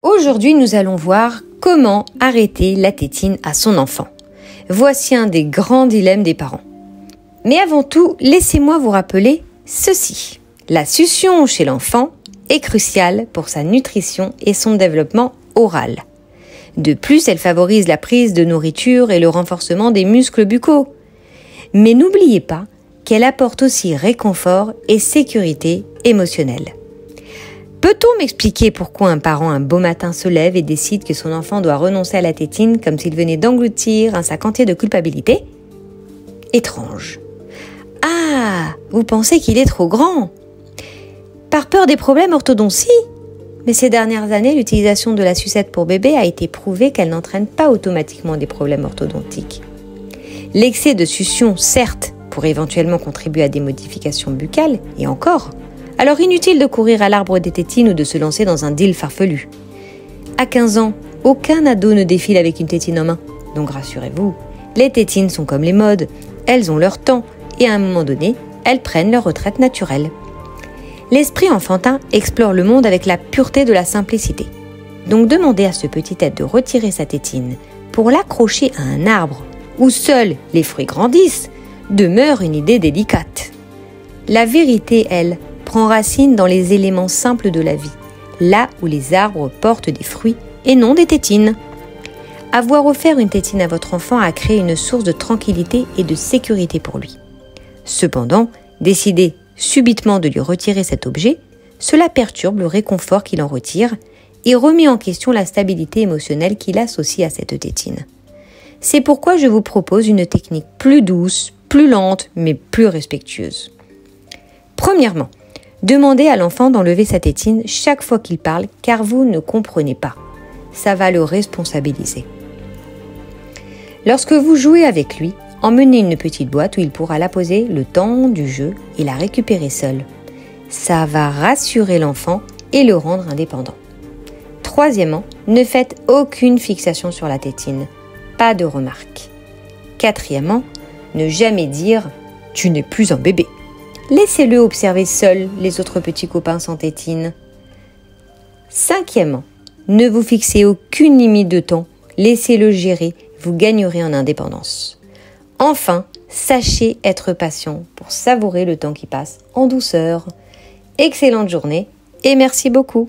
Aujourd'hui, nous allons voir comment arrêter la tétine à son enfant. Voici un des grands dilemmes des parents. Mais avant tout, laissez-moi vous rappeler ceci. La succion chez l'enfant est cruciale pour sa nutrition et son développement oral. De plus, elle favorise la prise de nourriture et le renforcement des muscles buccaux. Mais n'oubliez pas qu'elle apporte aussi réconfort et sécurité émotionnelle. Peut-on m'expliquer pourquoi un parent un beau matin se lève et décide que son enfant doit renoncer à la tétine comme s'il venait d'engloutir un sac entier de culpabilité ? Étrange. Ah, vous pensez qu'il est trop grand ? Par peur des problèmes orthodontie ? Mais ces dernières années, l'utilisation de la sucette pour bébé a été prouvé qu'elle n'entraîne pas automatiquement des problèmes orthodontiques. L'excès de succion, certes, pourrait éventuellement contribuer à des modifications buccales, et encore. Alors inutile de courir à l'arbre des tétines ou de se lancer dans un deal farfelu. À 15 ans, aucun ado ne défile avec une tétine en main. Donc rassurez-vous, les tétines sont comme les modes, elles ont leur temps et à un moment donné, elles prennent leur retraite naturelle. L'esprit enfantin explore le monde avec la pureté de la simplicité. Donc demandez à ce petit être de retirer sa tétine pour l'accrocher à un arbre où seuls les fruits grandissent demeure une idée délicate. La vérité, elle, prend racine dans les éléments simples de la vie, là où les arbres portent des fruits et non des tétines. Avoir offert une tétine à votre enfant a créé une source de tranquillité et de sécurité pour lui. Cependant, décider subitement de lui retirer cet objet, cela perturbe le réconfort qu'il en retire et remet en question la stabilité émotionnelle qu'il associe à cette tétine. C'est pourquoi je vous propose une technique plus douce, plus lente, mais plus respectueuse. Premièrement, demandez à l'enfant d'enlever sa tétine chaque fois qu'il parle car vous ne comprenez pas. Ça va le responsabiliser. Lorsque vous jouez avec lui, emmenez une petite boîte où il pourra la poser le temps du jeu et la récupérer seul. Ça va rassurer l'enfant et le rendre indépendant. Troisièmement, ne faites aucune fixation sur la tétine. Pas de remarques. Quatrièmement, ne jamais dire « tu n'es plus un bébé ». Laissez-le observer seul les autres petits copains sans tétine. Cinquièmement, ne vous fixez aucune limite de temps. Laissez-le gérer, vous gagnerez en indépendance. Enfin, sachez être patient pour savourer le temps qui passe en douceur. Excellente journée et merci beaucoup.